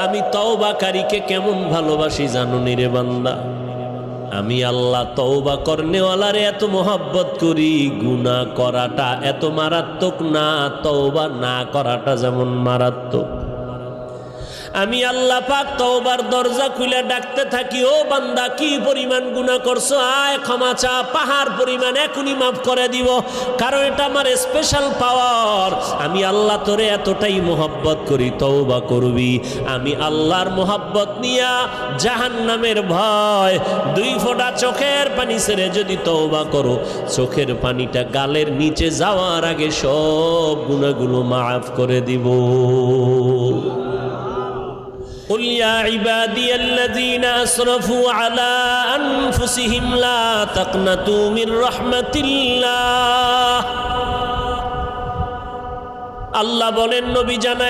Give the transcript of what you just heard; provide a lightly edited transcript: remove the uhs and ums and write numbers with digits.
আমি তওবাকারীকে কেমন ভালোবাসি জানো নি রে বান্দা? আমি আল্লাহ তওবা করনেওয়ালারে এত মোহাব্বত করি, গুনাহ করাটা এত মারাত্মক না, তওবা না করাটা যেমন মারাত্মক। আমি আল্লাহ পাক তওবার দরজা খুলে ডাকতে থাকি, ও বান্দা কি পরিমাণ গুনাহ করছো, আয় ক্ষমা চা, পাহাড় পরিমাণ এখনই মাফ করে দিব, কারণ এটা আমার স্পেশাল পাওয়ার। আমি আল্লাহ তোরে এতটাই মোহাব্বত করি, তওবা করবি। আমি আল্লাহর মোহাব্বত নিয়া জাহান্নামের ভয়, 2 ফোঁটা চোখের পানি ছেড়ে যদি তওবা করো, চোখের পানিটা গালের নিচে যাওয়ার আগে সব গুনাহগুলো মাফ করে দিব। قل يا عبادي الذين أسرفوا على أنفسهم لا تقنطوا من رحمة الله। আল্লাহ বলেন নবী জানায়